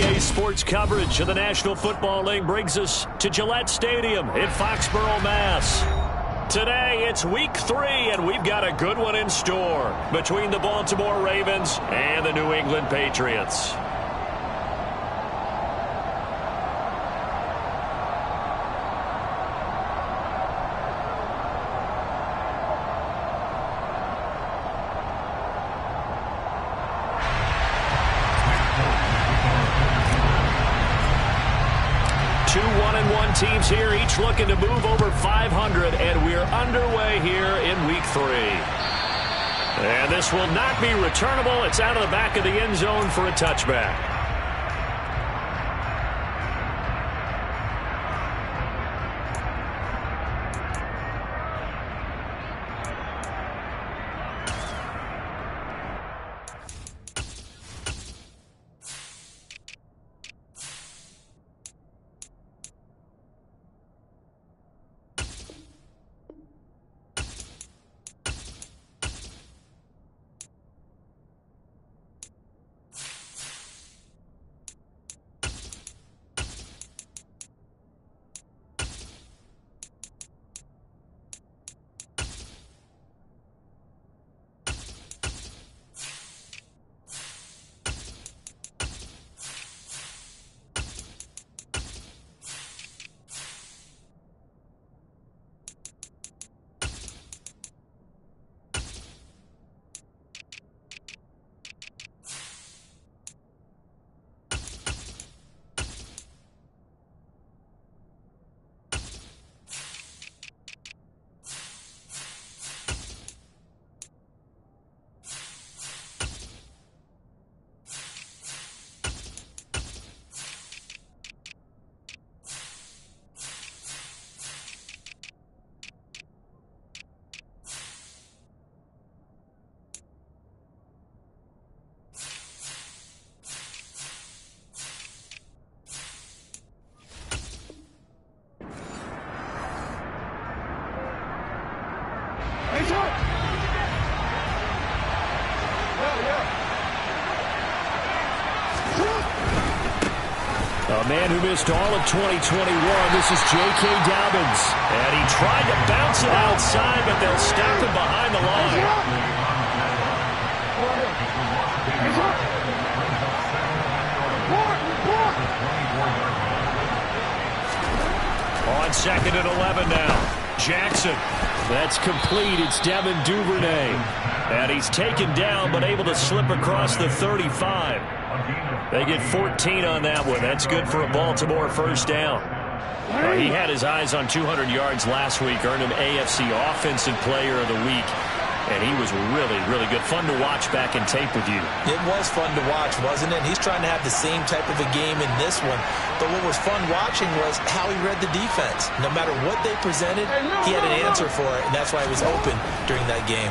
NBA sports coverage of the National Football League brings us to Gillette Stadium in Foxborough, Mass. Today, it's Week 3, and we've got a good one in store between the Baltimore Ravens and the New England Patriots. Two 1-1 teams here, each looking to move over 500, and we're underway here in Week 3. And this will not be returnable. It's out of the back of the end zone for a touchback. A man who missed all of 2021, this is J.K. Dobbins. And he tried to bounce it outside, but they'll stop him behind the line. On 2nd and 11 now. Jackson. That's complete. It's Devin Duvernay. And he's taken down, but able to slip across the 35. They get 14 on that one. That's good for a Baltimore first down. He had his eyes on 200 yards last week, earned him AFC Offensive Player of the Week. And he was really, really good. Fun to watch back in tape with you. It was fun to watch, wasn't it? He's trying to have the same type of a game in this one. But what was fun watching was how he read the defense. No matter what they presented, he had an answer for it, and that's why he was open during that game.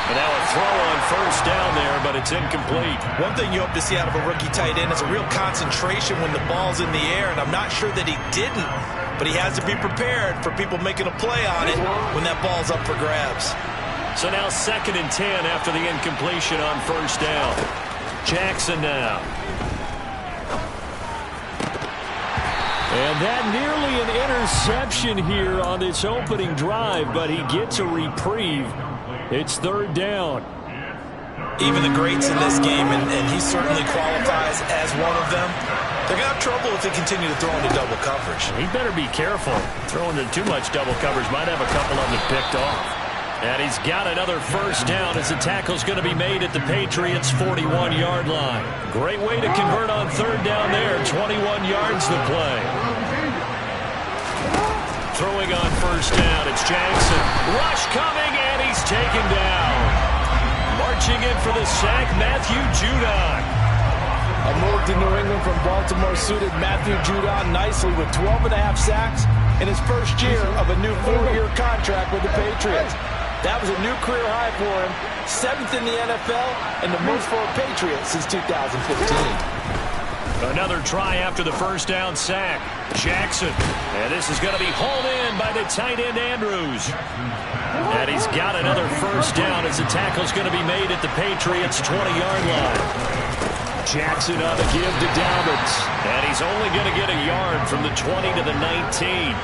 And now a throw on first down there, but it's incomplete. One thing you hope to see out of a rookie tight end is a real concentration when the ball's in the air, and I'm not sure that he didn't. But he has to be prepared for people making a play on it when that ball's up for grabs. So now 2nd and 10 after the incompletion on first down. Jackson now. And that nearly an interception here on this opening drive, but he gets a reprieve. It's 3rd down. Even the greats in this game, and he certainly qualifies as one of them, they're going to have trouble if they continue to throw into double coverage. He better be careful. Throwing into too much double coverage might have a couple of them picked off. And he's got another first down as the tackle's going to be made at the Patriots' 41-yard line. Great way to convert on 3rd down there. 21 yards to play. Throwing on first down, it's Jackson. Rush coming, and he's taken down. Marching in for the sack, Matthew Judon. A move to New England from Baltimore suited Matthew Judon nicely with 12.5 sacks in his first year of a new 4-year contract with the Patriots. That was a new career high for him, 7th in the NFL, and the most for a Patriot since 2015. Another try after the first down sack. Jackson. And this is going to be hauled in by the tight end Andrews. And he's got another first down as the tackle's going to be made at the Patriots' 20-yard line. Jackson on the give to Dobbins. And he's only going to get a yard from the 20 to the 19.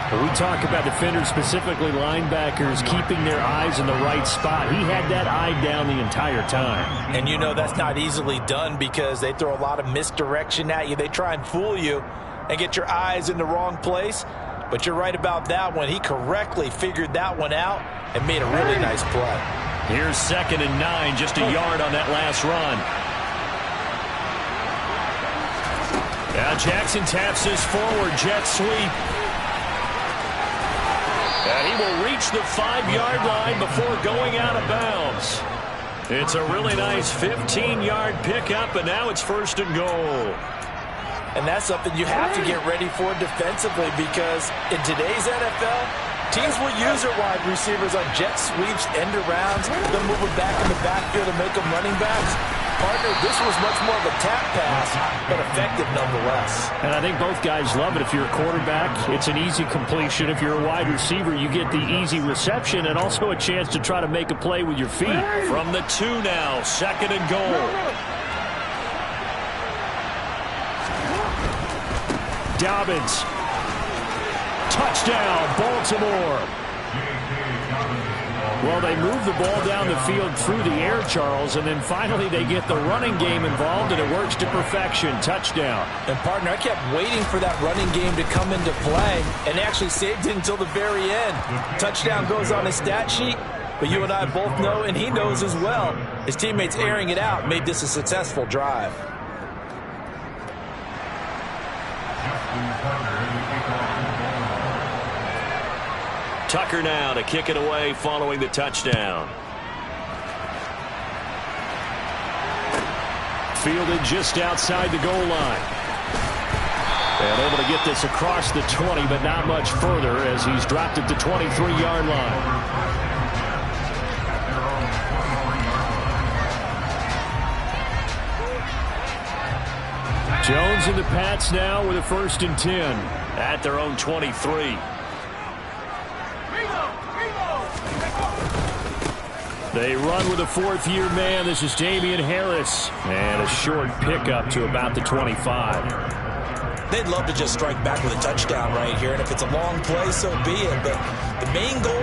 When we talk about defenders, specifically linebackers, keeping their eyes in the right spot. He had that eye down the entire time. And you know that's not easily done because they throw a lot of misdirection at you. They try and fool you and get your eyes in the wrong place. But you're right about that one. He correctly figured that one out and made a really nice play. Here's 2nd and 9, just a yard on that last run. Now Jackson taps this forward, jet sweep. And he will reach the 5-yard line before going out of bounds. It's a really nice 15-yard pickup, and now it's 1st and goal. And that's something you have to get ready for defensively because in today's NFL, teams will use their wide receivers on jet sweeps, end arounds. They'll move them back in the backfield and make them running backs. Partner, this was much more of a tap pass, but effective nonetheless. And I think both guys love it. If you're a quarterback, it's an easy completion. If you're a wide receiver, you get the easy reception and also a chance to try to make a play with your feet. From the 2 now, 2nd and goal. Dobbins. Touchdown, Baltimore. Well, they move the ball down the field through the air, Charles, and then finally they get the running game involved, and it works to perfection. Touchdown. And, partner, I kept waiting for that running game to come into play and actually saved it until the very end. Touchdown goes on his stat sheet, but you and I both know, and he knows as well, his teammates airing it out made this a successful drive. Tucker now to kick it away following the touchdown. Fielded just outside the goal line. And able to get this across the 20, but not much further as he's dropped at the 23-yard line. Jones and the Pats now with a 1st and 10 at their own 23. They run with a 4th-year man. This is Damian Harris. And a short pickup to about the 25. They'd love to just strike back with a touchdown right here. And if it's a long play, so be it. But the main goal,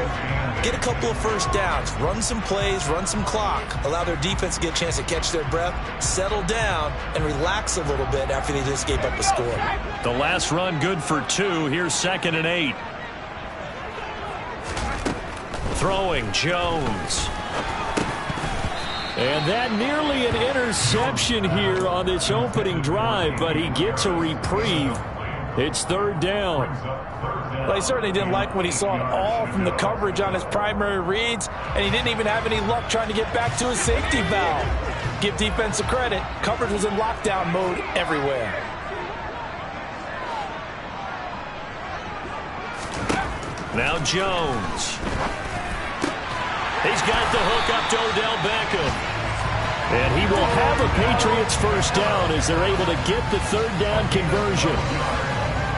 get a couple of first downs. Run some plays, run some clock. Allow their defense to get a chance to catch their breath, settle down, and relax a little bit after they just gave up a score. The last run good for 2. Here's 2nd and 8. Throwing Jones. And that nearly an interception here on this opening drive, but he gets a reprieve. It's 3rd down. Well, he certainly didn't like what he saw at all from the coverage on his primary reads, and he didn't even have any luck trying to get back to his safety valve. Give defense a credit. Coverage was in lockdown mode everywhere. Now Jones. He's got the hook up to Odell Beckham. And he will have a Patriots 1st down as they're able to get the 3rd down conversion.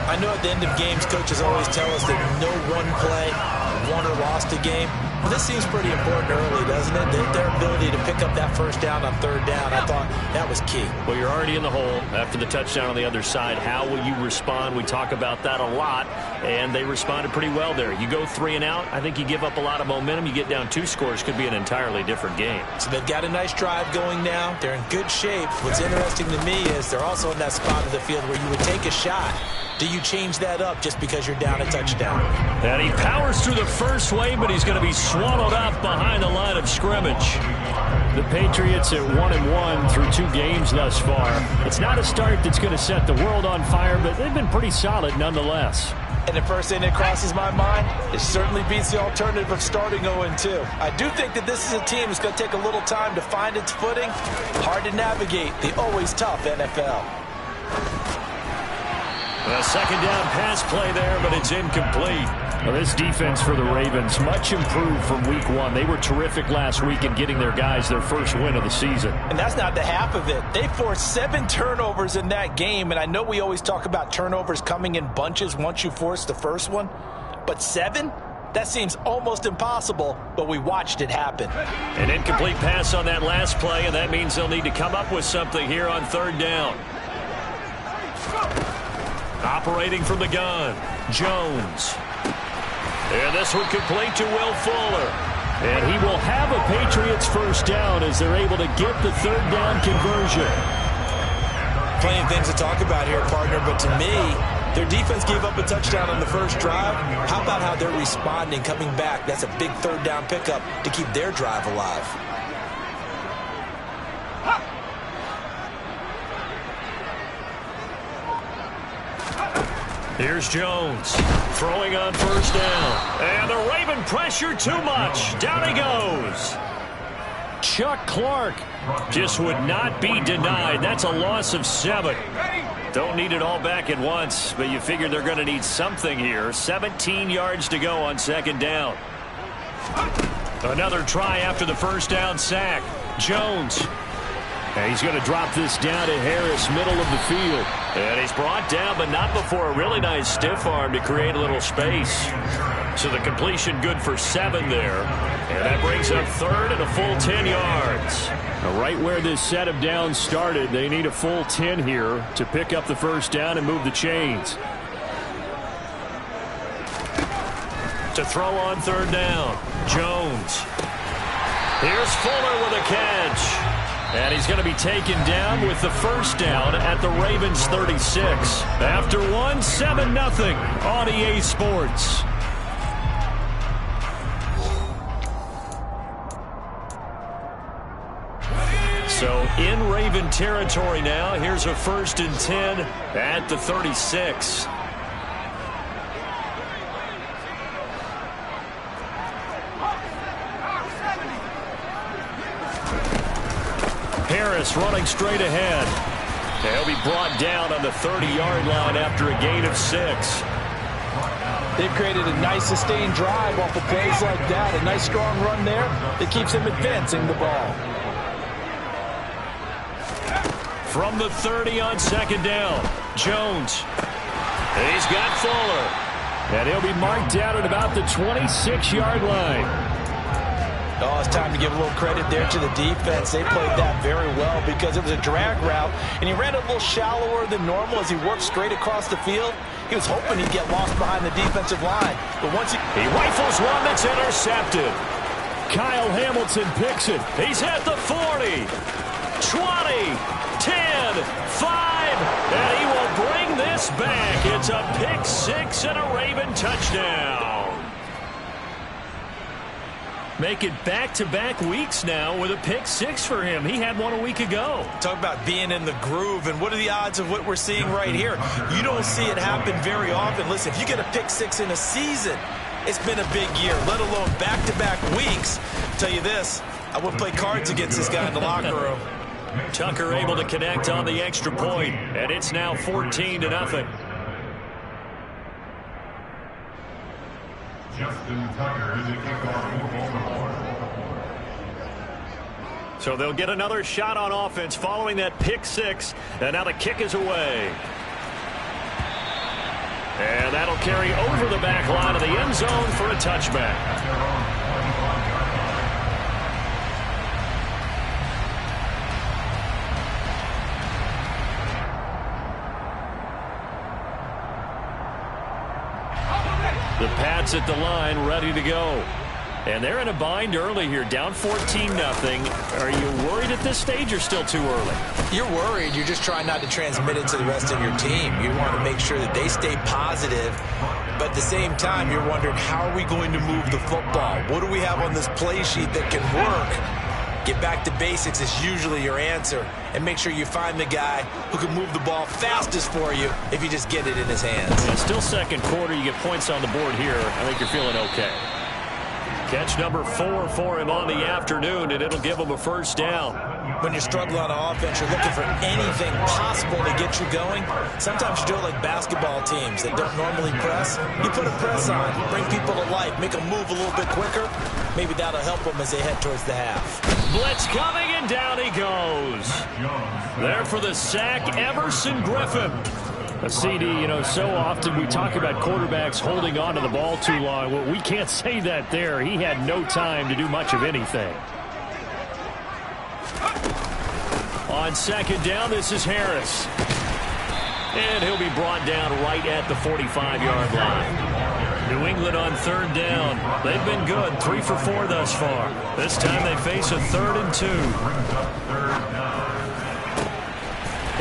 I know at the end of games, coaches always tell us that no one play won or lost a game. But this seems pretty important early, doesn't it? Their ability to pick up that 1st down on 3rd down, I thought that was key. Well, you're already in the hole after the touchdown on the other side. How will you respond? We talk about that a lot, and they responded pretty well there. You go 3 and out, I think you give up a lot of momentum. You get down 2 scores, could be an entirely different game. So they've got a nice drive going now. They're in good shape. What's interesting to me is they're also in that spot of the field where you would take a shot. Do you change that up just because you're down a touchdown? And he powers through the first wave, but he's going to be swallowed up behind the line of scrimmage. The Patriots at 1-1 through 2 games thus far. It's not a start that's going to set the world on fire, but they've been pretty solid nonetheless. And the first thing that crosses my mind, it certainly beats the alternative of starting 0-2. I do think that this is a team that's going to take a little time to find its footing. Hard to navigate the always tough NFL. A 2nd down pass play there, but it's incomplete. Well, this defense for the Ravens, much improved from week one. They were terrific last week in getting their guys their first win of the season. And that's not the half of it. They forced 7 turnovers in that game, and I know we always talk about turnovers coming in bunches once you force the first one, but 7? That seems almost impossible, but we watched it happen. An incomplete pass on that last play, and that means they'll need to come up with something here on 3rd down. Operating from the gun, Jones. And this one complete to Will Fuller. And he will have a Patriots first down as they're able to get the 3rd down conversion. Plenty of things to talk about here, partner, but to me, their defense gave up a touchdown on the first drive. How about how they're responding, coming back? That's a big 3rd down pickup to keep their drive alive. Here's Jones throwing on 1st down. And the Raven pressure too much. Down he goes. Chuck Clark just would not be denied. That's a loss of 7. Don't need it all back at once, but you figure they're going to need something here. 17 yards to go on 2nd down. Another try after the 1st down sack. Jones. And he's going to drop this down to Harris, middle of the field. And he's brought down, but not before a really nice stiff arm to create a little space. So the completion good for 7 there. And that brings up 3rd and a full 10 yards. Now, right where this set of downs started, they need a full 10 here to pick up the 1st down and move the chains. To throw on 3rd down, Jones. Here's Fuller with a catch. And he's going to be taken down with the 1st down at the Ravens 36. After 7-0 on EA Sports. So in Raven territory now. Here's a 1st and 10 at the 36. Harris running straight ahead. He'll be brought down on the 30-yard line after a gain of 6. They've created a nice sustained drive off of plays like that. A nice strong run there that keeps them advancing the ball. From the 30 on 2nd down, Jones. He's got Fuller. And he'll be marked down at about the 26-yard line. Oh, it's time to give a little credit there to the defense. They played that very well because it was a drag route, and he ran a little shallower than normal as he worked straight across the field. He was hoping he'd get lost behind the defensive line, but once he rifles one that's intercepted. Kyle Hamilton picks it. He's at the 40, 20, 10, 5, and he will bring this back. It's a pick 6 and a Raven touchdown. Make it back-to-back weeks now with a pick 6 for him. He had one a week ago. Talk about being in the groove, and what are the odds of what we're seeing right here? You don't see it happen very often. Listen, if you get a pick 6 in a season, it's been a big year, let alone back-to-back weeks. I'll tell you this, I wouldn't play cards against this guy in the locker room. Tucker able to connect on the extra point, and it's now 14-0. So they'll get another shot on offense following that pick 6, and now the kick is away. And that'll carry over the back line of the end zone for a touchback. The Pats at the line, ready to go. And they're in a bind early here, down 14-0. Are you worried at this stage or still too early? You're worried. You're just trying not to transmit it to the rest of your team. You want to make sure that they stay positive. But at the same time, you're wondering, how are we going to move the football? What do we have on this play sheet that can work? Get back to basics is usually your answer. And make sure you find the guy who can move the ball fastest for you if you just get it in his hands. Yeah, still second quarter. You get points on the board here. I think you're feeling okay. Catch number 4 for him on the afternoon, and it'll give him a first down. When you're struggling on offense, you're looking for anything possible to get you going. Sometimes you do it like basketball teams that don't normally press. You put a press on, bring people to life, make them move a little bit quicker. Maybe that'll help them as they head towards the half. Blitz coming, and down he goes. There for the sack, Everson Griffin. A CD, so often we talk about quarterbacks holding on to the ball too long. Well, we can't say that there. He had no time to do much of anything. On second down, this is Harris. And he'll be brought down right at the 45-yard line. New England on third down. They've been good, 3 for 4 thus far. This time they face a 3rd and 2.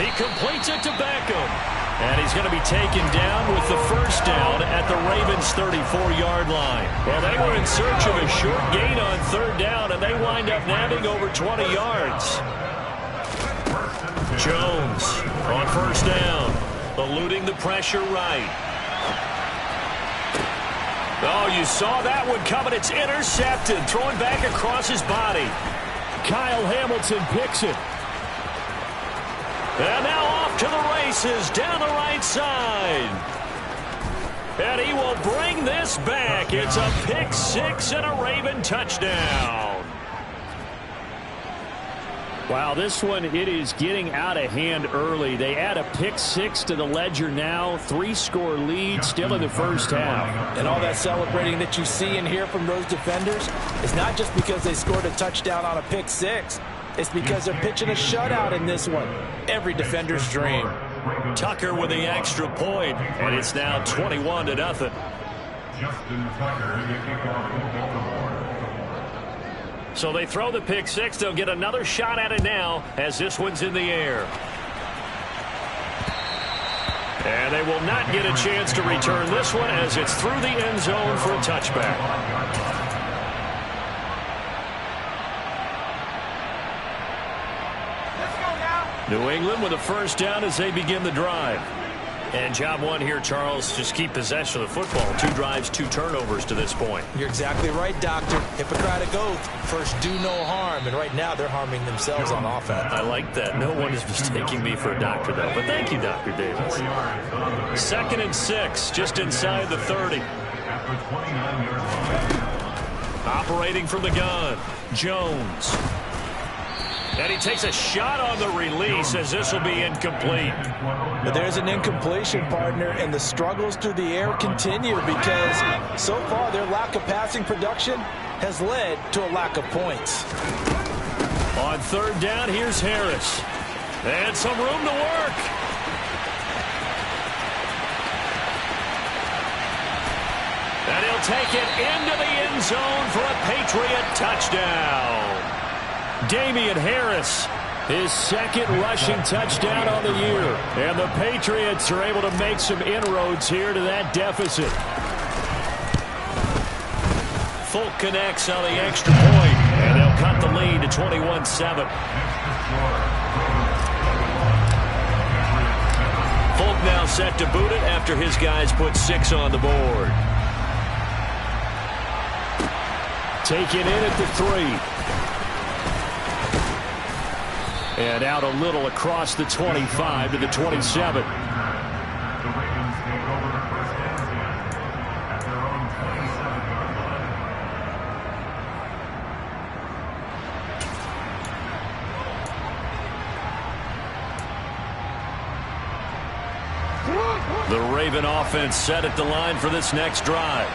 He completes it to Beckham. And he's going to be taken down with the first down at the Ravens' 34-yard line. Well, they were in search of a short gain on third down, and they wind up nabbing over 20 yards. Jones on first down, eluding the pressure right. Oh, you saw that one coming. It's intercepted, throwing back across his body. Kyle Hamilton picks it. And now off to the races down the right side. And he will bring this back. It's a pick 6 and a Raven touchdown. Wow, this one, it is getting out of hand early. They add a pick 6 to the ledger now. 3-score lead still in the first half. And all that celebrating that you see and hear from those defenders is not just because they scored a touchdown on a pick 6. It's because they're pitching a shutout in this one. Every defender's dream. Tucker with the extra point, and it's now 21-0. So they throw the pick 6. They'll get another shot at it now as this one's in the air. And they will not get a chance to return this one as it's through the end zone for a touchback. New England with a first down as they begin the drive. And job one here, Charles, just keep possession of the football. 2 drives, 2 turnovers to this point. You're exactly right, Doctor. Hippocratic oath. First, do no harm. And right now, they're harming themselves on offense. I like that. No one is mistaking me for a doctor, though. But thank you, Dr. Davis. 2nd and 6, just inside the 30. Operating from the gun, Jones. And he takes a shot on the release as this will be incomplete. But there's an incompletion, partner, and the struggles through the air continue because so far their lack of passing production has led to a lack of points. On third down, here's Harris. And some room to work. And he'll take it into the end zone for a Patriot touchdown. Damian Harris, his 2nd rushing touchdown on the year. And the Patriots are able to make some inroads here to that deficit. Folk connects on the extra point, and they'll cut the lead to 21-7. Folk now set to boot it after his guys put 6 on the board. Taken in at the 3. And out a little across the 25 to the 27. The Raven offense set at the line for this next drive.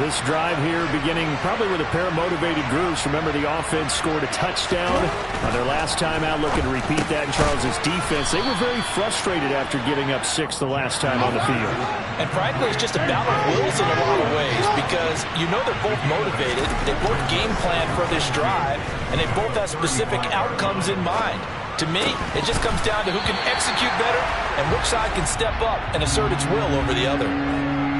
This drive here beginning probably with a pair of motivated groups. Remember, the offense scored a touchdown on their last time out, looking to repeat that in Charles's defense. They were very frustrated after giving up 6 the last time on the field. And frankly, it's just a battle of wills in a lot of ways because you know they're both motivated. They both game plan for this drive, and they both have specific outcomes in mind. To me, it just comes down to who can execute better and which side can step up and assert its will over the other.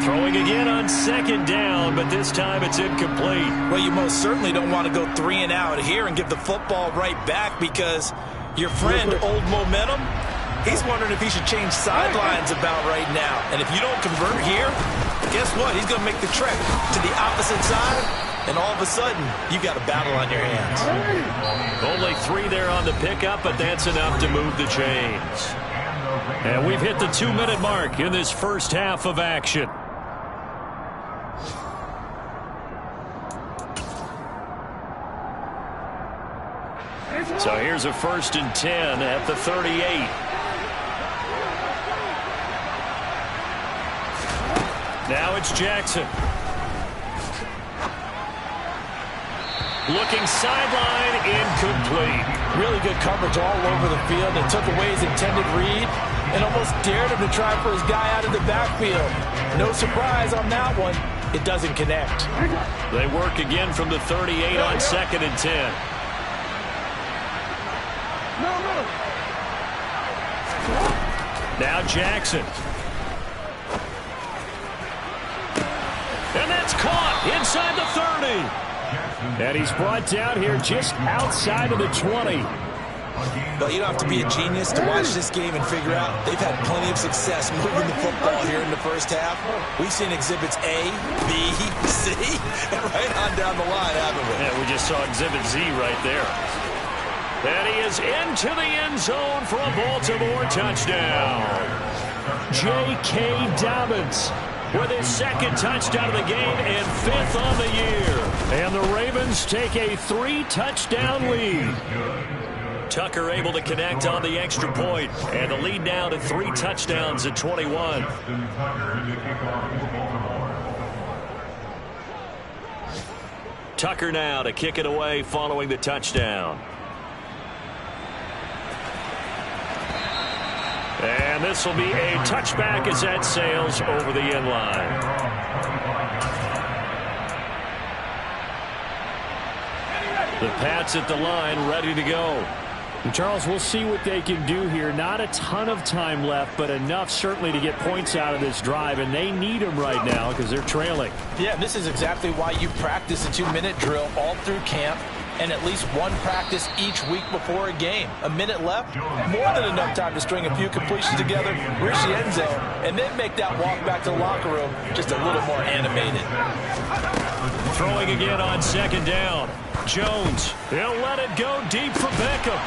Throwing again on 2nd down, but this time it's incomplete. Well, you most certainly don't want to go 3 and out here and give the football right back because your friend, Old Momentum, he's wondering if he should change sidelines about right now. And if you don't convert here, guess what? He's going to make the trek to the opposite side and all of a sudden, you got a battle on your hands. Only 3 there on the pickup, but that's enough to move the chains. And we've hit the 2-minute mark in this first half of action. So here's a 1st and 10 at the 38. Now it's Jackson. Looking sideline, incomplete. Really good coverage all over the field. It took away his intended read and almost dared him to try for his guy out of the backfield. No surprise on that one. It doesn't connect. They work again from the 38 on 2nd and 10. Now Jackson. And that's caught inside the 30. And he's brought down here just outside of the 20. But you don't have to be a genius to watch this game and figure out they've had plenty of success moving the football here in the first half. We've seen exhibits A, B, C, and right on down the line, haven't we? Yeah, we just saw exhibit Z right there. And he is into the end zone for a Baltimore touchdown. J.K. Dobbins with his 2nd touchdown of the game and 5th on the year. And the Ravens take a 3-touchdown lead. Tucker able to connect on the extra point, and the lead now to 3 touchdowns at 21. Tucker now to kick it away following the touchdown. And this will be a touchback as that sails over the end line. The Pats at the line, ready to go. And Charles, we'll see what they can do here. Not a ton of time left, but enough certainly to get points out of this drive, and they need them right now because they're trailing. Yeah, this is exactly why you practice a 2-minute drill all through camp and at least one practice each week before a game. A minute left, more than enough time to string a few completions together, reach the end zone, and then make that walk back to the locker room just a little more animated. Throwing again on 2nd down. Jones, he'll let it go deep for Beckham.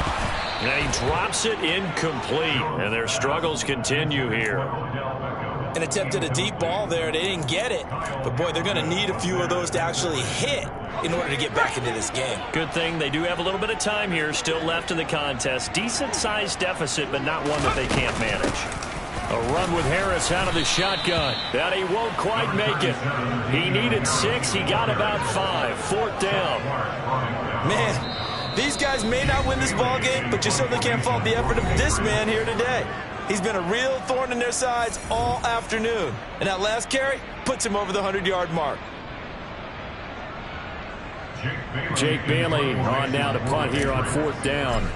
And he drops it incomplete, and their struggles continue here. And attempted a deep ball there. They didn't get it. But, boy, they're going to need a few of those to actually hit in order to get back into this game. Good thing they do have a little bit of time here still left in the contest. Decent-sized deficit, but not one that they can't manage. A run with Harris out of the shotgun. That he won't quite make it. He needed 6. He got about 5. 4th down. Man, these guys may not win this ball game, but you certainly can't fault the effort of this man here today. He's been a real thorn in their sides all afternoon. And that last carry puts him over the 100-yard mark. Jake Bailey on now to punt here on 4th down.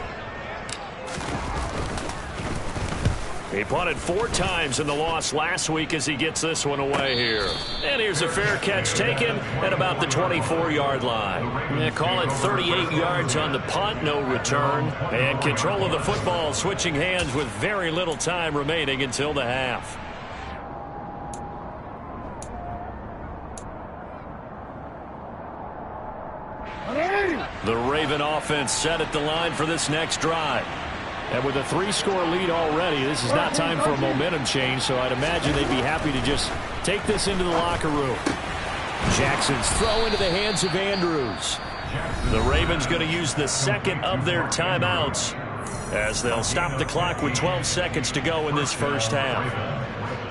He punted 4 times in the loss last week as he gets this one away here. And here's a fair catch taken at about the 24-yard line. They call it 38 yards on the punt, no return. And control of the football switching hands with very little time remaining until the half. The Raven offense set at the line for this next drive. And with a 3-score lead already, this is not time for a momentum change, so I'd imagine they'd be happy to just take this into the locker room. Jackson's throw into the hands of Andrews. The Ravens going to use the 2nd of their timeouts as they'll stop the clock with 12 seconds to go in this first half.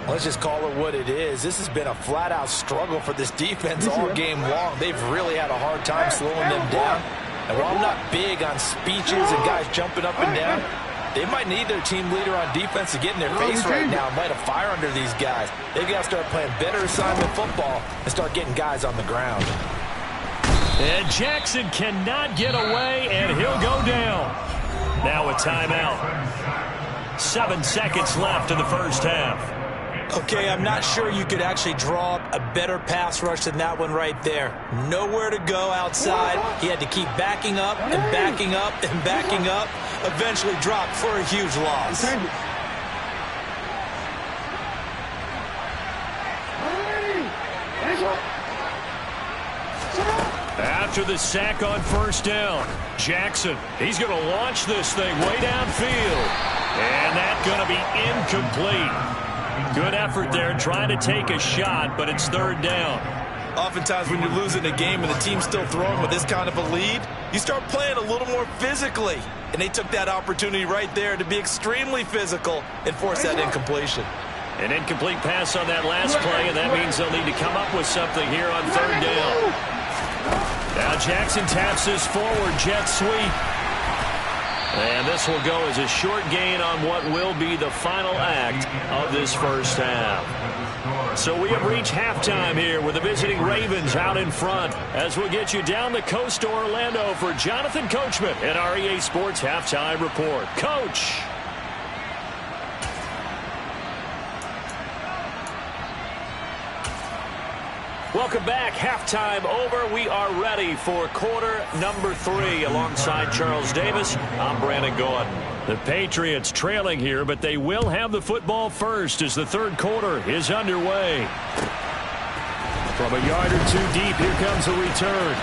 Let's just call it what it is. This has been a flat-out struggle for this defense all game long. They've really had a hard time slowing them down. And while I'm not big on speeches and guys jumping up and down, they might need their team leader on defense to get in their face right now and light a fire under these guys. They've got to start playing better assignment football and start getting guys on the ground. And Jackson cannot get away, and he'll go down. Now a timeout. 7 seconds left in the first half. Okay, I'm not sure you could actually draw up a better pass rush than that one right there. Nowhere to go outside. He had to keep backing up and backing up and backing up. Eventually dropped for a huge loss. After the sack on first down, Jackson, he's going to launch this thing way downfield. And that's going to be incomplete. Good effort there trying to take a shot, but it's third down. Oftentimes when you're losing a game and the team's still throwing with this kind of a lead, you start playing a little more physically. And they took that opportunity right there to be extremely physical and force that incompletion. An incomplete pass on that last play, and that means they'll need to come up with something here on third down. Now Jackson taps this forward jet sweep. And this will go as a short gain on what will be the final act of this first half. So we have reached halftime here with the visiting Ravens out in front, as we'll get you down the coast to Orlando for Jonathan Coachman at our EA Sports Halftime Report. Coach. Welcome back. Halftime over. We are ready for quarter number 3. Alongside Charles Davis, I'm Brandon Gordon. The Patriots trailing here, but they will have the football first as the third quarter is underway. From a yard or two deep, here comes a return.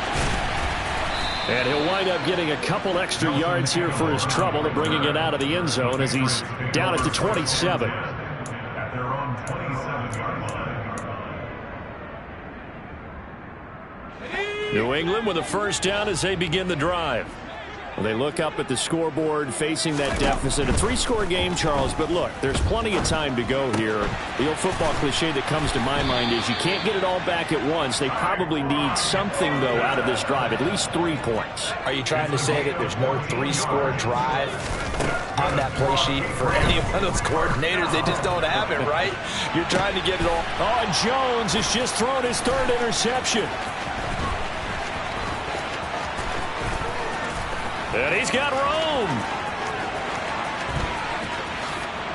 And he'll wind up getting a couple extra yards here for his trouble and bringing it out of the end zone as he's down at the 27. New England with a first down as they begin the drive. Well, they look up at the scoreboard facing that deficit. A 3-score game, Charles, but look, there's plenty of time to go here. The old football cliche that comes to my mind is you can't get it all back at once. They probably need something, though, out of this drive, at least 3 points. Are you trying to say that there's no 3-score drive on that play sheet for any of those coordinators? They just don't have it, right? You're trying to get it all. Oh, and Jones has just thrown his 3rd interception. And he's got room.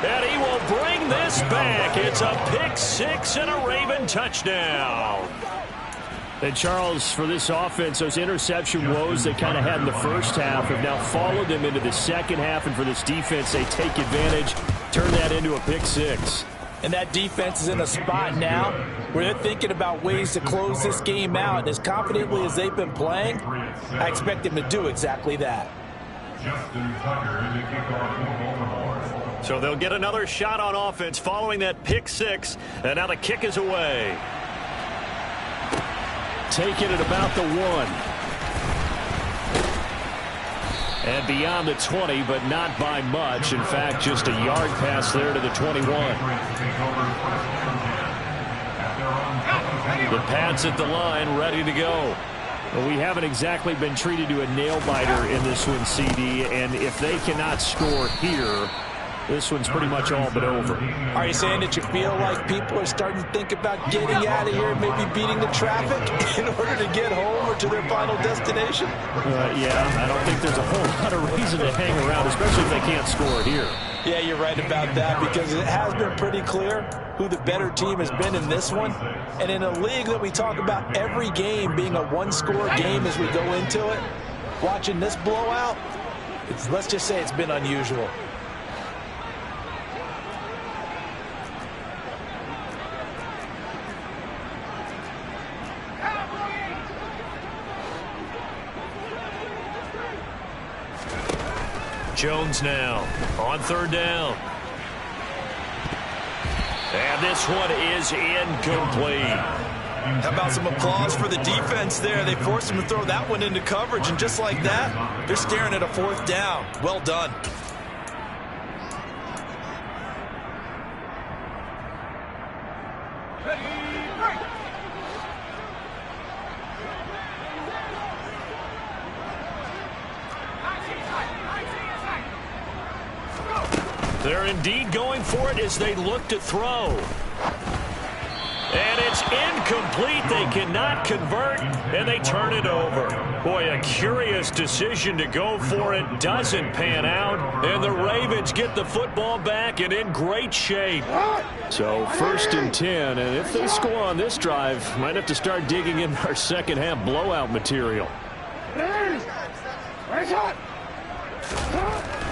And he will bring this back. It's a pick-6 and a Raven touchdown. And Charles, for this offense, those interception woes they kind of had in the first half have now followed them into the second half. And for this defense, they take advantage, turn that into a pick-6. And that defense is in a spot now where they're thinking about ways to close this game out. And as confidently as they've been playing, I expect them to do exactly that. So they'll get another shot on offense following that pick-6. And now the kick is away. Taking it about the 1. And beyond the 20, but not by much. In fact, just a yard pass there to the 21. The Pats at the line, ready to go. Well, we haven't exactly been treated to a nail-biter in this one, CD. And if they cannot score here, this one's pretty much all but over. Are you saying that you feel like people are starting to think about getting out of here and maybe beating the traffic in order to get home or to their final destination? Yeah, I don't think there's a whole lot of reason to hang around, especially if they can't score here. Yeah, you're right about that, because it has been pretty clear who the better team has been in this one. And in a league that we talk about every game being a 1-score game as we go into it, watching this blowout, let's just say it's been unusual. Jones now on 3rd down. And this one is incomplete. How about some applause for the defense there? They forced him to throw that one into coverage, and just like that, they're staring at a 4th down. Well done. They're indeed going for it as they look to throw. And it's incomplete. They cannot convert, and they turn it over. Boy, a curious decision to go for it. Doesn't pan out, and the Ravens get the football back and in great shape. So 1st and 10, and if they score on this drive, might have to start digging in our second half blowout material.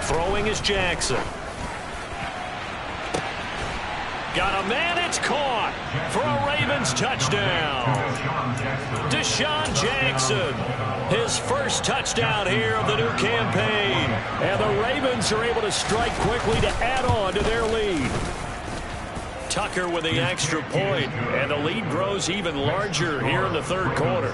Throwing is Jackson. Got a man, it's caught for a Ravens touchdown. Deshaun Jackson. His first touchdown here of the new campaign. And the Ravens are able to strike quickly to add on to their lead. Tucker with the extra point, and the lead grows even larger here in the third quarter.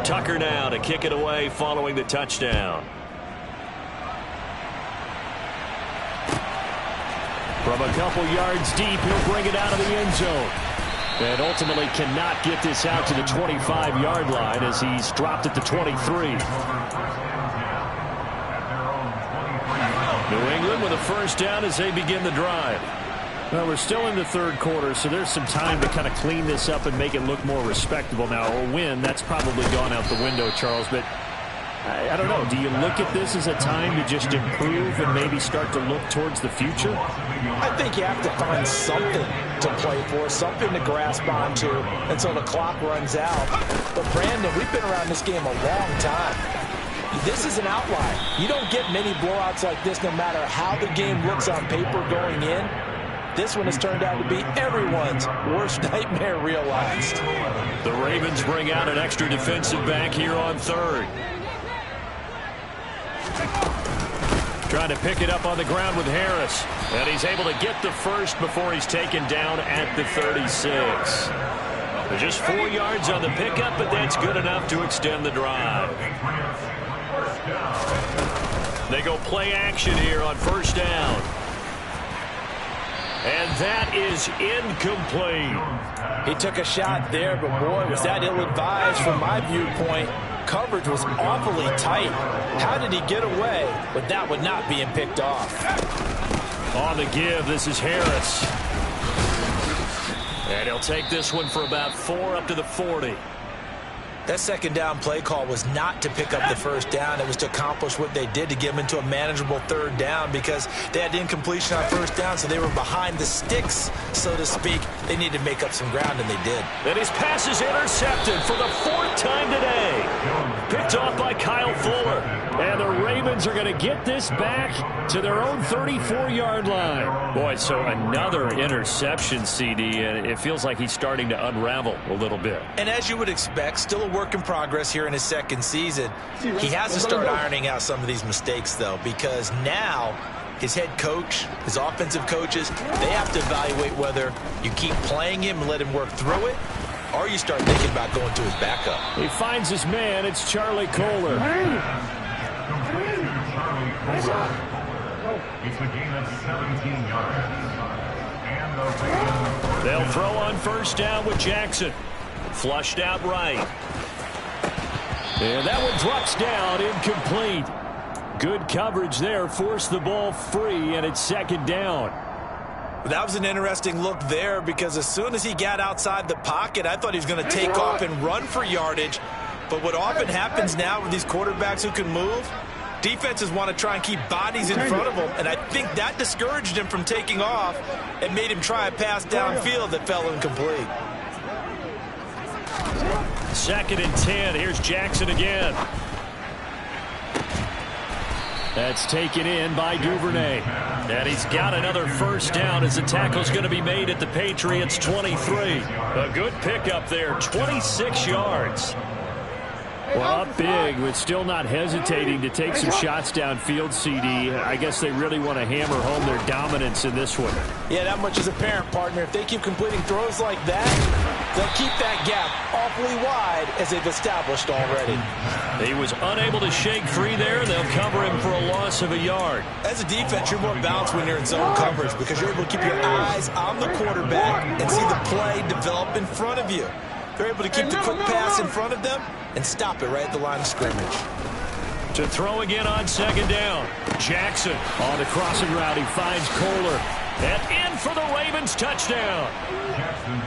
Tucker now to kick it away following the touchdown. From a couple yards deep, he'll bring it out of the end zone. And ultimately cannot get this out to the 25-yard line as he's dropped at the 23. New England with a first down as they begin the drive. Well, we're still in the third quarter, so there's some time to kind of clean this up and make it look more respectable. Now, a win, that's probably gone out the window, Charles, but I don't know. Do you look at this as a time to just improve and maybe start to look towards the future? I think you have to find something to play for, something to grasp onto until the clock runs out. But, Brandon, we've been around this game a long time. This is an outlier. You don't get many blowouts like this no matter how the game looks on paper going in. This one has turned out to be everyone's worst nightmare realized. The Ravens bring out an extra defensive back here on third. Trying to pick it up on the ground with Harris. And he's able to get the first before he's taken down at the 36. Just 4 yards on the pickup, but that's good enough to extend the drive. They go play action here on first down. And that is incomplete. He took a shot there, but boy, was that ill-advised from my viewpoint. Coverage was awfully tight. How did he get away with that one not being picked off? On the give, this is Harris. And he'll take this one for about 4 up to the 40. That second down play call was not to pick up the first down. It was to accomplish what they did to get them into a manageable third down because they had incompletion on first down, so they were behind the sticks, so to speak. They needed to make up some ground, and they did. And his pass is intercepted for the 4th time today. Picked off by Kyle Fuller. And the Ravens are going to get this back to their own 34-yard line. Boy, so another interception, CD, and it feels like he's starting to unravel a little bit. And as you would expect, still a work in progress here in his second season. He has to start ironing out some of these mistakes, though, because now his head coach, his offensive coaches, they have to evaluate whether you keep playing him and let him work through it, or you start thinking about going to his backup. He finds his man. It's Charlie Kohler. It's a gain of 17 yards. They'll throw on first down with Jackson. Flushed out right. And that one drops down, incomplete. Good coverage there, forced the ball free, and it's second down. That was an interesting look there because as soon as he got outside the pocket, I thought he was going to take off and run for yardage. But what often happens now with these quarterbacks who can move, defenses want to try and keep bodies in front of them, and I think that discouraged him from taking off and made him try a pass downfield that fell incomplete. 2nd and 10. Here's Jackson again. That's taken in by Duvernay. And he's got another first down as the tackle's going to be made at the Patriots' 23. A good pickup there, 26 yards. Well, up big, but still not hesitating to take some shots downfield, CD. I guess they really want to hammer home their dominance in this one. Yeah, that much is apparent, partner. If they keep completing throws like that, they'll keep that gap awfully wide as they've established already. He was unable to shake free there. They'll cover him for a loss of a yard. As a defense, you're more balanced when you're in zone coverage because you're able to keep your eyes on the quarterback and see the play develop in front of you. They're able to keep the quick pass in front of them and stop it right at the line of scrimmage. To throw again on second down. Jackson on the crossing route. He finds Kohler. And in for the Ravens touchdown.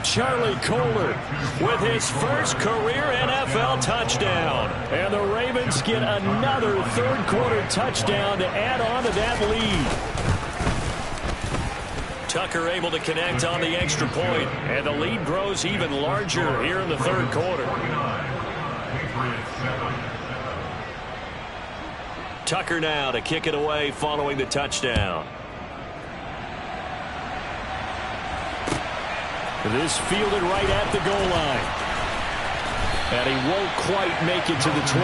Charlie Kohler with his first career NFL touchdown. And the Ravens get another third quarter touchdown to add on to that lead. Tucker able to connect on the extra point, and the lead grows even larger here in the third quarter. Tucker now to kick it away following the touchdown. This fielded right at the goal line. And he won't quite make it to the 25.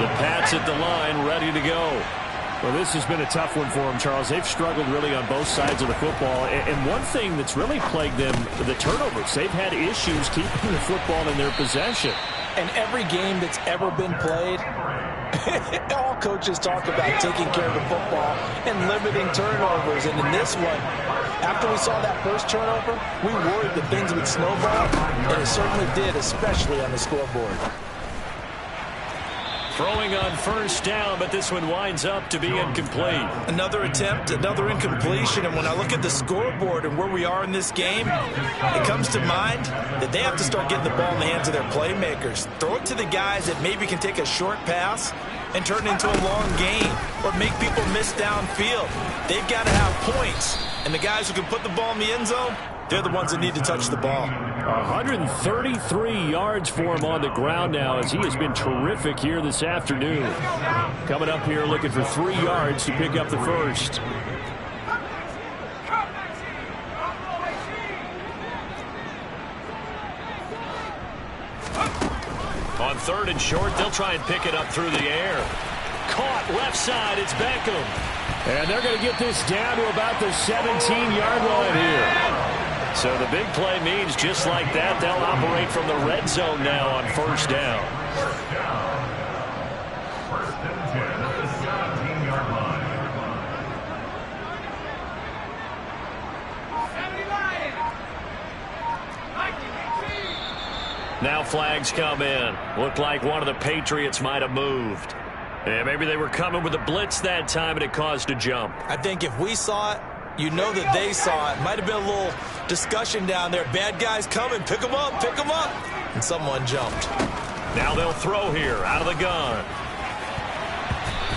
The Pats at the line, ready to go. Well, this has been a tough one for them, Charles. They've struggled really on both sides of the football. And one thing that's really plagued them, the turnovers. They've had issues keeping the football in their possession. And every game that's ever been played, all coaches talk about taking care of the football and limiting turnovers. And in this one, after we saw that first turnover, we worried that things would snowball, and it certainly did, especially on the scoreboard. Throwing on first down, but this one winds up to be incomplete. Another attempt, another incompletion, and when I look at the scoreboard and where we are in this game, it comes to mind that they have to start getting the ball in the hands of their playmakers. Throw it to the guys that maybe can take a short pass and turn it into a long gain or make people miss downfield. They've got to have points, and the guys who can put the ball in the end zone, they're the ones that need to touch the ball. 133 yards for him on the ground now as he has been terrific here this afternoon. Coming up here looking for 3 yards to pick up the first. On third and short, they'll try and pick it up through the air. Caught left side, it's Beckham. And they're going to get this down to about the 17-yard line here. So the big play means just like that, they'll operate from the red zone now on first down. First and 10 at the 17-yard line. Now flags come in. Looked like one of the Patriots might have moved. Yeah, maybe they were coming with a blitz that time and it caused a jump. I think if we saw it, you know that they saw it. Might have been a little discussion down there. Bad guys coming. Pick them up. Pick them up. And someone jumped. Now they'll throw here out of the gun.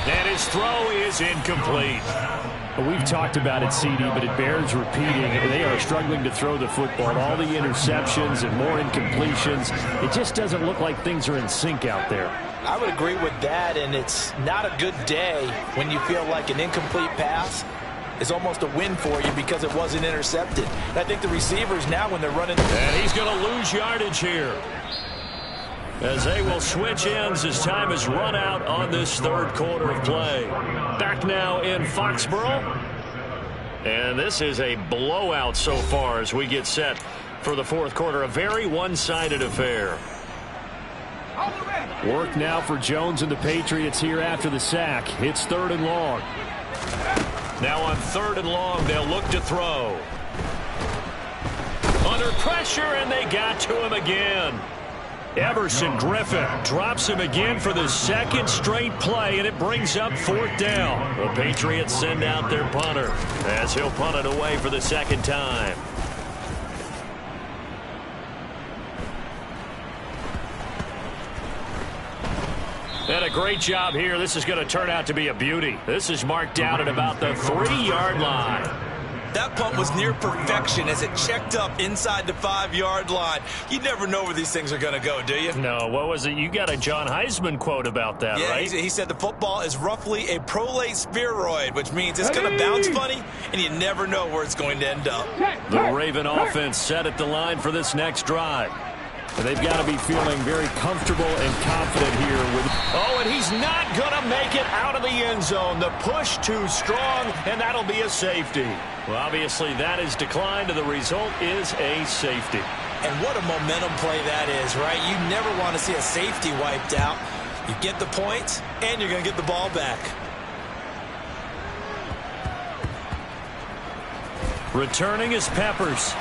And his throw is incomplete. We've talked about it, CD, but it bears repeating. They are struggling to throw the football. All the interceptions and more incompletions. It just doesn't look like things are in sync out there. I would agree with that, and it's not a good day when you feel like an incomplete pass is almost a win for you because it wasn't intercepted. And I think the receivers now, when they're running... And he's going to lose yardage here, as they will switch ends as time is run out on this third quarter of play. Back now in Foxborough. And this is a blowout so far as we get set for the fourth quarter. A very one-sided affair. Work now for Jones and the Patriots here after the sack. It's third and long. Now on third and long, they'll look to throw. Under pressure, and they got to him again. Everson Griffin drops him again for the second straight play, and it brings up fourth down. The Patriots send out their punter as he'll punt it away for the second time. And a great job here. This is going to turn out to be a beauty. This is marked down at about the 3-yard line. That punt was near perfection as it checked up inside the 5-yard line. You never know where these things are going to go, do you? No, what was it? You got a John Heisman quote about that, yeah, right? He said the football is roughly a prolate spheroid, which means it's going to bounce funny, and you never know where it's going to end up. The Raven offense set at the line for this next drive. They've got to be feeling very comfortable and confident here. Oh, and he's not going to make it out of the end zone. The push too strong, and that'll be a safety. Well, obviously, that is declined, and the result is a safety. And what a momentum play that is, right? You never want to see a safety wiped out. You get the points, and you're going to get the ball back. Returning is Peppers.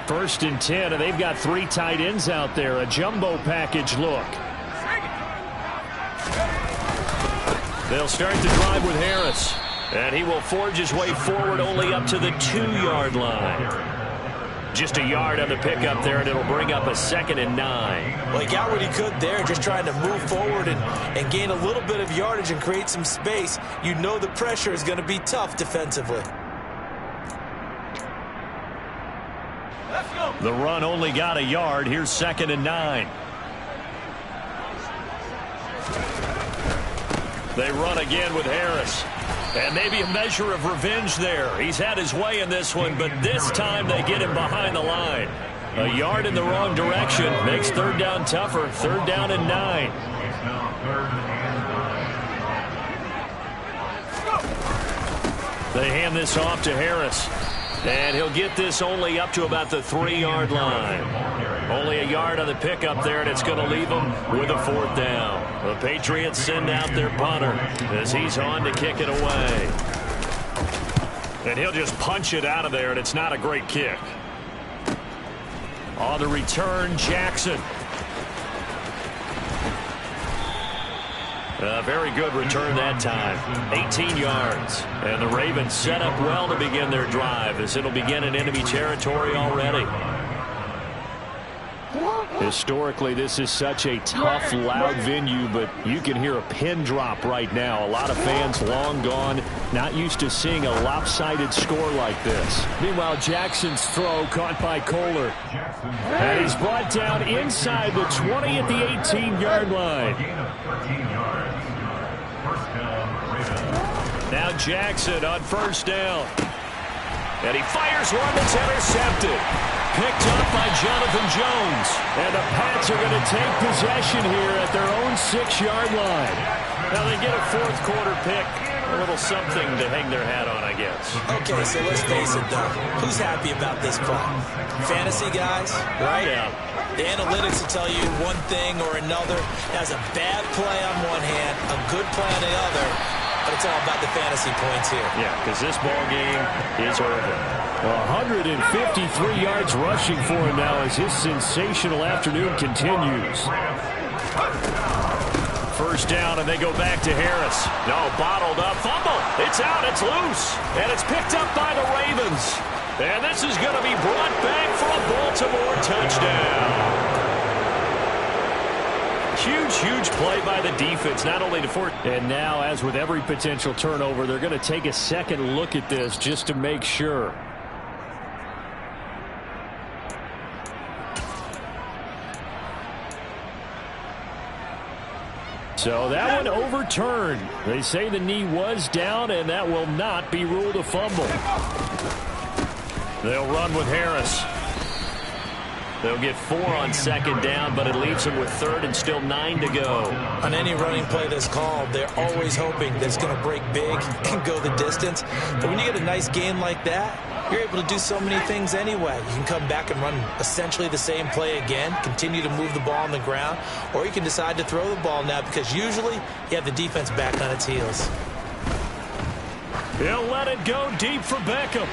First and 10, and they've got 3 tight ends out there. A jumbo package look. They'll start the drive with Harris. And he will forge his way forward only up to the 2-yard line. Just a yard on the pickup there, and it'll bring up a 2nd and 9. Well, he got what he could there, just trying to move forward and gain a little bit of yardage and create some space. You know the pressure is going to be tough defensively. The run only got a yard. Here's 2nd and 9. They run again with Harris. And maybe a measure of revenge there. He's had his way in this one, but this time they get him behind the line. A yard in the wrong direction makes 3rd down tougher. 3rd down and 9. They hand this off to Harris. And he'll get this only up to about the 3-yard line. Only a yard on the pickup there, and it's going to leave them with a 4th down. The Patriots send out their punter as he's on to kick it away. And he'll just punch it out of there, and it's not a great kick. On the return, Jackson. A very good return that time. 18 yards. And the Ravens set up well to begin their drive as it'll begin in enemy territory already. Historically, this is such a tough, loud venue, but you can hear a pin drop right now. A lot of fans long gone, not used to seeing a lopsided score like this. Meanwhile, Jackson's throw caught by Kohler. And he's brought down inside the 20 at the 18-yard line. Now Jackson on 1st down. And he fires one that's intercepted. Picked up by Jonathan Jones. And the Pats are going to take possession here at their own 6-yard line. Now they get a 4th quarter pick. A little something to hang their hat on, I guess. Okay, so let's face it, though. Who's happy about this play? Fantasy guys, right? Yeah. The analytics will tell you one thing or another. That's a bad play on one hand, a good play on the other. But it's all about the fantasy points here. Yeah, because this ball game is over. 153 yards rushing for him now as his sensational afternoon continues. 1st down, and they go back to Harris. No, bottled up. Fumble. It's out. It's loose. And it's picked up by the Ravens. And this is going to be brought back for a Baltimore touchdown. Huge play by the defense, not only to force. And now, as with every potential turnover, they're going to take a second look at this just to make sure. So that one overturned. They say the knee was down, and that will not be ruled a fumble. They'll run with Harris. They'll get 4 on 2nd down, but it leaves them with 3rd and still 9 to go. On any running play that's called, they're always hoping that it's going to break big and go the distance. But when you get a nice gain like that, you're able to do so many things anyway. You can come back and run essentially the same play again, continue to move the ball on the ground, or you can decide to throw the ball now because usually you have the defense back on its heels. He'll let it go deep for Beckham.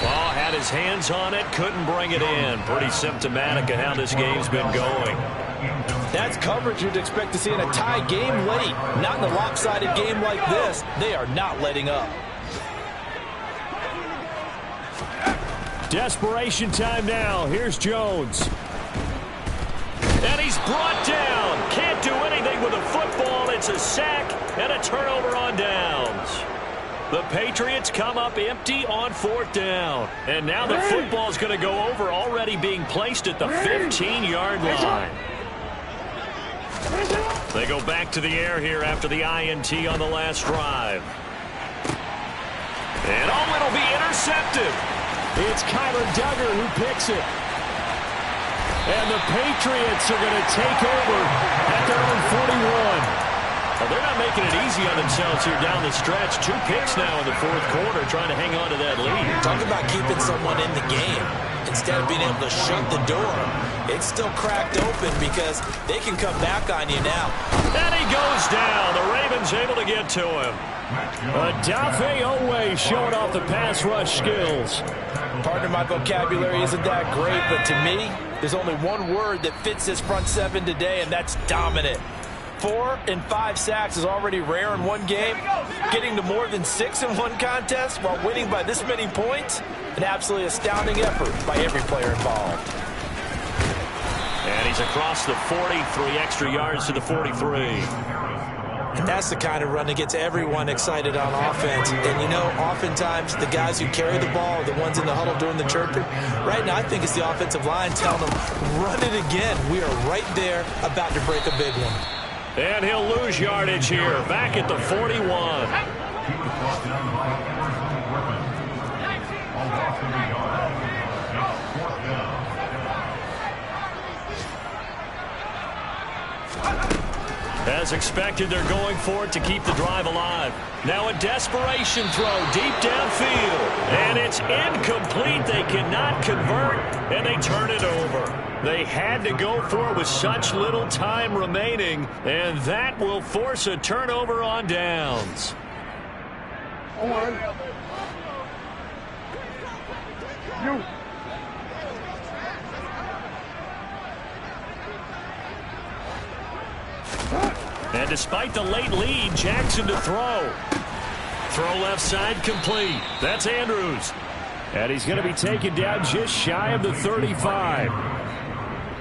Oh, had his hands on it, couldn't bring it in. Pretty symptomatic of how this game's been going. That's coverage you'd expect to see in a tie game late. Not in a lopsided game like this. They are not letting up. Desperation time now. Here's Jones. And he's brought down. Can't do anything with a football. It's a sack and a turnover on downs. The Patriots come up empty on 4th down. And now the football's going to go over, already being placed at the 15-yard line. They go back to the air here after the INT on the last drive. And oh, it'll be intercepted. It's Kyler Duggar who picks it. And the Patriots are going to take over at their own 41. Well, they're not making it easy on themselves here down the stretch. 2 picks now in the 4th quarter, trying to hang on to that lead. Talk about keeping someone in the game. Instead of being able to shut the door, it's still cracked open because they can come back on you now. And he goes down. The Ravens able to get to him. Odafe Oweh showing off the pass rush skills. Partner, my vocabulary isn't that great, but to me, there's only one word that fits this front 7 today, and that's dominant. 4 and 5 sacks is already rare in one game. Getting to more than 6 in one contest while winning by this many points, an absolutely astounding effort by every player involved. And he's across the 40, 3 extra yards to the 43. That's the kind of run that gets everyone excited on offense. And, you know, oftentimes the guys who carry the ball are the ones in the huddle during the chirping. Right now, I think it's the offensive line telling them, run it again. We are right there about to break a big one. And he'll lose yardage here, back at the 41. Keep the clock down by personal weapons. A loss of a yard. It's 4th down. As expected, they're going for it to keep the drive alive. Now a desperation throw deep downfield. And it's incomplete. They cannot convert, and they turn it over. They had to go for it with such little time remaining, and that will force a turnover on downs. And despite the late lead, Jackson to throw. Throw left side complete. That's Andrews. And he's going to be taken down just shy of the 35.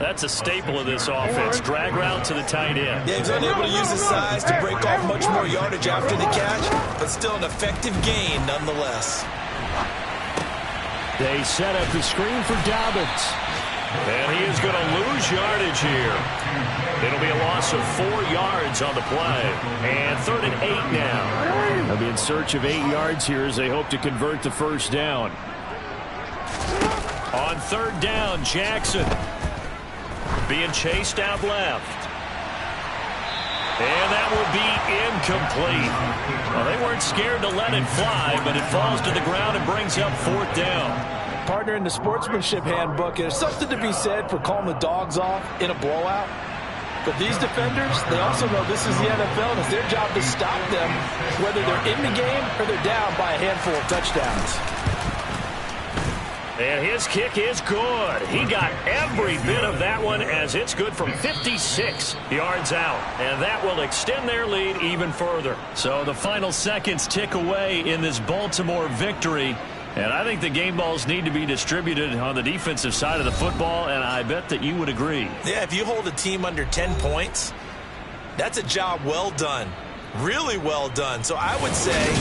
That's a staple of this offense. Drag route to the tight end. Yeah, he's unable to use his size to break off much more yardage after the catch, but still an effective gain nonetheless. They set up the screen for Dobbins. And he is going to lose yardage here. It'll be a loss of 4 yards on the play. And 3rd and 8 now. They'll be in search of 8 yards here as they hope to convert the first down. On 3rd down, Jackson being chased out left. And that will be incomplete. Well, they weren't scared to let it fly, but it falls to the ground and brings up 4th down. Partner, in the sportsmanship handbook, there's something to be said for calling the dogs off in a blowout. But these defenders, they also know this is the NFL, and it's their job to stop them, whether they're in the game or they're down by a handful of touchdowns. And his kick is good. He got every bit of that one as it's good from 56 yards out. And that will extend their lead even further. So the final seconds tick away in this Baltimore victory. And I think the game balls need to be distributed on the defensive side of the football, and I bet that you would agree. Yeah, if you hold a team under 10 points, that's a job well done. Really well done. So I would say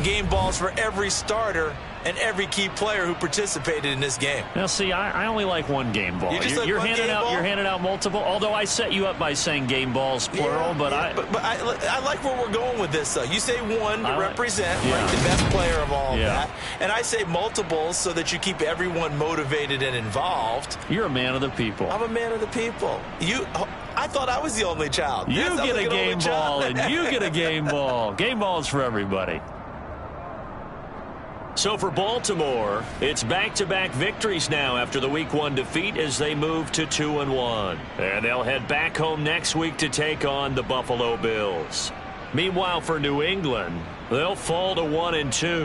game balls for every starter and every key player who participated in this game. Now, see, I only like one game ball. You're handing out multiple, although I set you up by saying game balls, plural. But I like where we're going with this, though. You say one to represent the best player of all that. And I say multiples so that you keep everyone motivated and involved. You're a man of the people. I'm a man of the people. I thought I was the only child. You get a game ball, and you get a game ball. Game balls for everybody. So for Baltimore, it's back-to-back victories now after the Week 1 defeat as they move to 2-1. And they'll head back home next week to take on the Buffalo Bills. Meanwhile, for New England, they'll fall to 1-2.